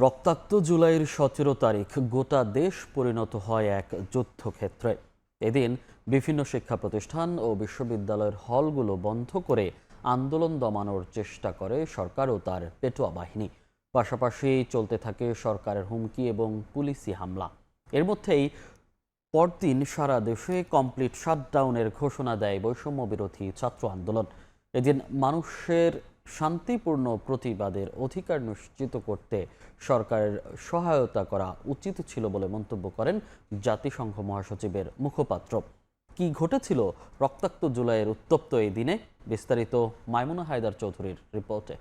রক্তাক্ত জুলাইয়ের 17 তারিখ গোটা দেশ পরিণত হয় এক যুদ্ধক্ষেত্রে। এদিন বিভিন্ন শিক্ষা প্রতিষ্ঠান ও বিশ্ববিদ্যালয়ের হলগুলো বন্ধ করে আন্দোলন দমানোর চেষ্টা করে সরকার ও তার পেটোয়া বাহিনী। পাশাপাশি চলতে থাকে সরকারের হুমকি এবং পুলিশি হামলা। এর মধ্যেই পরদিন সারা দেশে কমপ্লিট শাটডাউনের ঘোষণা দেয় বৈষম্য বিরোধী ছাত্র আন্দোলন। এদিন মানুষের শান্তিপূর্ণ প্রতিবাদের অধিকার নিশ্চিত করতে সরকারের সহায়তা করা উচিত ছিল বলে মন্তব্য করেন জাতিসংঘ মহাসচিবের মুখপাত্র। কি ঘটেছিল রক্তাক্ত জুলাইয়ের উত্তপ্ত এই দিনে, বিস্তারিত মাইমুনা হায়দার চৌধুরীর রিপোর্টে।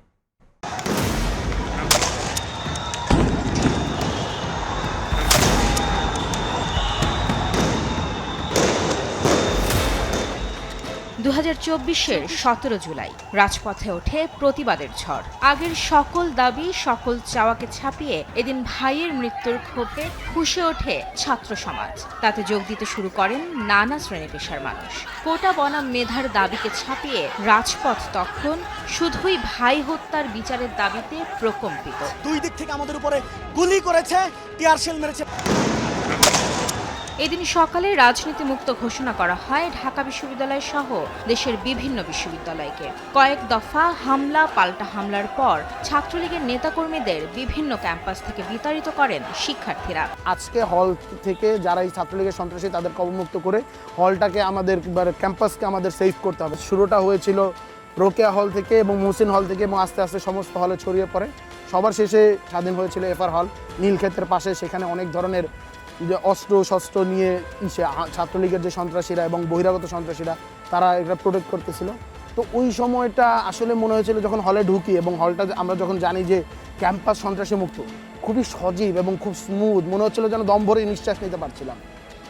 2024-এর 17 জুলাই রাজপথে ওঠে প্রতিবাদের ঝড়। আগের সকল দাবি, সকল চাওয়াকে ছাপিয়ে এদিন ভাইয়ের মৃত্যুর ক্ষোভে ফুঁসে ওঠে ছাত্র সমাজ। তাতে যোগ দিতে শুরু করেন নানা শ্রেণী পেশার মানুষ। কোটা বনাম মেধার দাবিকে ছাপিয়ে রাজপথ তখন শুধুই ভাই হত্যার বিচারের দাবিতে প্রকম্পিত। দুই দিক থেকে আমাদের উপরে গুলি করেছে, টিয়ার শেল মেরেছে। এদিন সকালে রাজনীতি মুক্ত ঘোষণা করা হয় ঢাকা বিশ্ববিদ্যালয় সহ দেশের বিভিন্ন বিশ্ববিদ্যালয়কে। কয়েক দফা হামলা পাল্টা হামলার পর ছাত্রলীগের নেতাকর্মীদের বিভিন্ন ক্যাম্পাস থেকে বিতাড়িত করেন শিক্ষার্থীরা। আজকে হল থেকে যারা এই ছাত্রলীগের সন্ত্রাসী তাদের কবরমুক্ত করে হলটাকে আমাদের ক্যাম্পাসকে আমাদের সেভ করতে হবে। শুরুটা হয়েছিল রোকেয়া হল থেকে এবং মুহসিন হল থেকে এবং আস্তে আস্তে সমস্ত হলে ছড়িয়ে পড়ে। সবার শেষে স্বাধীন হয়েছিল এফআর হল নীলক্ষেতের পাশে। সেখানে অনেক ধরনের যে অস্ত্র শস্ত্র নিয়ে ছাত্রলীগের যে সন্ত্রাসীরা এবং বহিরাগত সন্ত্রাসীরা তারা এটা প্রোটেক্ট করতেছিল। তো ওই সময়টা আসলে মনে হয়েছিল যখন হলে ঢুকি এবং হলটা আমরা যখন জানি যে ক্যাম্পাস সন্ত্রাসী মুক্ত, খুবই সজীব এবং খুব স্মুথ মনে হচ্ছিল, যেন দম ভরে নিঃশ্বাস নিতে পারছিলাম।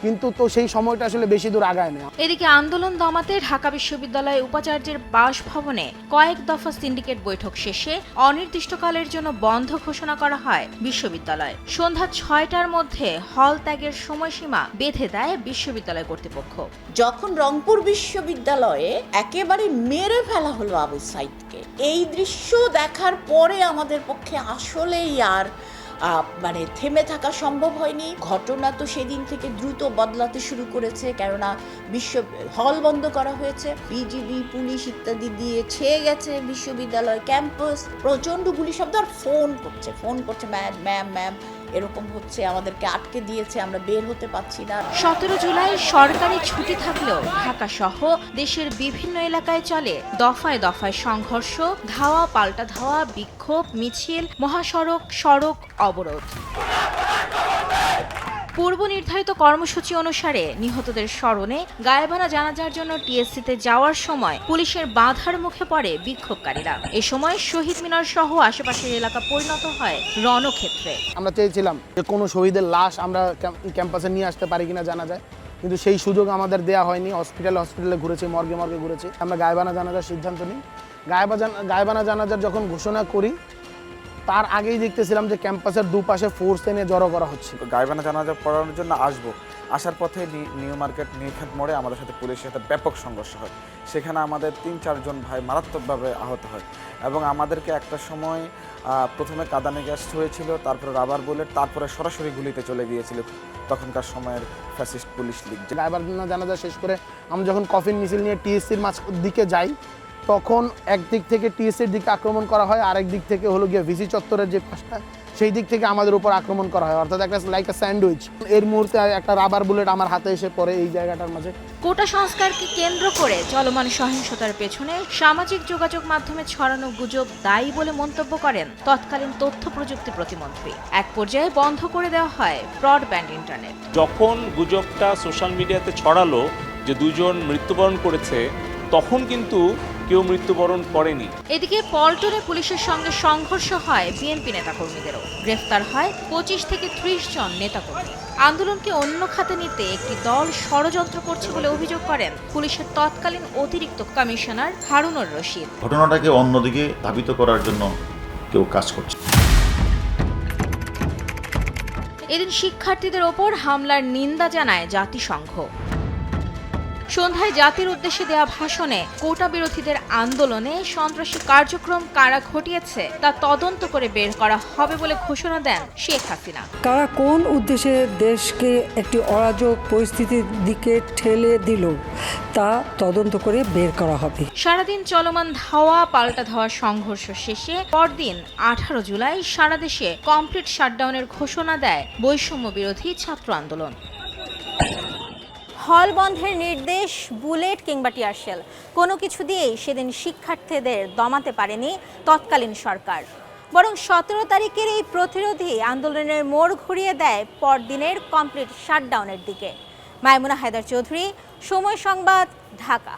কিন্তু তো সেই সময়টা আসলে বেশি দূর আগায় না। এদিকে আন্দোলন দমাতে ঢাকা বিশ্ববিদ্যালয় উপাচার্যের বাসভবনে কয়েক দফা সিন্ডিকেট বৈঠক শেষে অনির্দিষ্টকালের জন্য বন্ধ ঘোষণা করা হয় বিশ্ববিদ্যালয়। সন্ধ্যা 6টার মধ্যে হল ত্যাগের সময়সীমা বেঁধে দেয় বিশ্ববিদ্যালয় কর্তৃপক্ষ। যখন রংপুর বিশ্ববিদ্যালয়ে একেবারে মেরে ফেলা হলো আবু সাইদকে, এই দৃশ্য দেখার পরে আমাদের পক্ষে আসলেই আর থেমে থাকা সম্ভব হয়নি। ঘটনা তো সেদিন থেকে দ্রুত বদলাতে শুরু করেছে, কেননা হল বন্ধ করা হয়েছে, বিজিবি পুলিশ ইত্যাদি দিয়ে ছেয়ে গেছে বিশ্ববিদ্যালয় ক্যাম্পাস। প্রচন্ড গুলি শব্দ আর ফোন করছে ম্যাম এরকম হচ্ছে, আমাদেরকে আটকে দিয়েছে, আমরা বের হতে পারছি না। 17 জুলাই সরকারি ছুটি থাকলেও ঢাকা সহ দেশের বিভিন্ন এলাকায় চলে দফায় দফায় সংঘর্ষ, ধাওয়া পাল্টা ধাওয়া, বিক্ষোভ মিছিল, মহাসড়ক সড়ক অবরোধ। পূর্ব নির্ধারিত কর্মসূচি অনুসারে নিহতদের স্মরণে গায়েবানা জানাজার জন্য টিএসসিতে যাওয়ার সময় পুলিশের বাধার মুখে পড়ে বিক্ষোভকারীরা। এ সময় শহীদ মিনার সহ আশেপাশের এলাকা পরিণত হয় রণক্ষেত্রে। আমরা চেয়েছিলাম যে কোনো শহীদের লাশ আমরা ক্যাম্পাসে নিয়ে আসতে পারি কিনা জানা যায়, কিন্তু সেই সুযোগ আমাদের দেওয়া হয়নি। হসপিটালে ঘুরেছি, মর্গে ঘুরেছি। আমরা গায়েবানা জানাজার সিদ্ধান্ত নিই। গায়েবানা জানাজার যখন ঘোষণা করি তার আগেই দেখতেছিলাম যে ক্যাম্পাসের দুপাশে ফোর্স এনে জড়ো করা হচ্ছে। গায়েবানা জানাজা পড়ানোর জন্য আসার পথে নিউ মার্কেট নীলক্ষেত মোড়ে আমাদের সাথে পুলিশের সাথে ব্যাপক সংঘর্ষ হয়। সেখানে আমাদের 3-4 জন ভাই মারাত্মকভাবে আহত হয় এবং আমাদেরকে একটা সময় প্রথমে কাঁদানে গ্যাস হয়েছিল, তারপরে রাবার বুলেট, তারপরে সরাসরি গুলিতে চলে গিয়েছিল তখনকার সময়ের ফ্যাসিস্ট পুলিশ লীগ। গায়েবানা জানাজা শেষ করে আমরা যখন কফিন মিছিল নিয়ে টিএসসির দিকে যাই, তখন একদিক থেকে টিএসসির দিকে আক্রমণ করা হয়, আরেক দিক থেকে হলো গিয়ে ভিসি চত্বরের যে পাশটা সেই দিক থেকে আমাদের উপর আক্রমণ করা হয়, অর্থাৎ একটা লাইক আ স্যান্ডউইচ। এর মুহূর্তে একটা রাবার বুলেট আমার হাতে এসে পড়ে এই জায়গাটার মাঝে। কোটা সংস্কারকে কেন্দ্র করে চলমান সহিংসতার পেছনে সামাজিক যোগাযোগ মাধ্যমে ছড়ানো গুজব দায়ী বলে মন্তব্য করেন তৎকালীন তথ্য প্রযুক্তি প্রতিমন্ত্রী। এক পর্যায়ে বন্ধ করে দেওয়া হয় ব্রডব্যান্ড ইন্টারনেট। যখন গুজবটা সোশ্যাল মিডিয়াতে ছড়ালো যে 2 জন মৃত্যুবরণ করেছে, তখন কিন্তু কেউ মৃত্যুবরণ করেনি। এদিকে পল্টনে পুলিশের সঙ্গে সংঘর্ষ হয় বিএনপি নেতাকর্মীদেরও। গ্রেফতার হয় 25 থেকে 30 জন নেতাকর্মী। আন্দোলনকে অন্য খাতে নিতে একটি দল ষড়যন্ত্র করছে বলে অভিযোগ করেন পুলিশের তৎকালীন অতিরিক্ত কমিশনার হারুনুর রশিদ। ঘটনাটাকে অন্যদিকে ধাবিত করার জন্য কেউ কাজ করছে। এদিন শিক্ষার্থীদের ওপর হামলার নিন্দা জানায় জাতিসংঘ। সন্ধ্যায় জাতির উদ্দেশ্যে দেওয়া ভাষণে কোটা বিরোধীদের আন্দোলনে সন্ত্রাসী কার্যক্রম কারা ঘটিয়েছে তা তদন্ত করে বের করা হবে বলে ঘোষণা দেন শেখ হাসিনা। কারা কোন উদ্দেশ্যে দেশকে একটি অরাজক পরিস্থিতির দিকে ঠেলে দিল তা তদন্ত করে বের করা হবে। সারাদিন চলমান ধাওয়া পাল্টা ধাওয়া সংঘর্ষ শেষে পরদিন 18 জুলাই সারা দেশে কমপ্লিট শাটডাউনের ঘোষণা দেয় বৈষম্য বিরোধী ছাত্র আন্দোলন। হল বন্ধের নির্দেশ, বুলেট কিংবা টিয়ারশেল কোনো কিছু দিয়েই সেদিন শিক্ষার্থীদের দমাতে পারেনি তৎকালীন সরকার, বরং 17 তারিখের এই প্রতিরোধী আন্দোলনের মোড় ঘুরিয়ে দেয় পরদিনের কমপ্লিট শাটডাউনের দিকে। মাইমুনা হায়দার চৌধুরী, সময় সংবাদ, ঢাকা।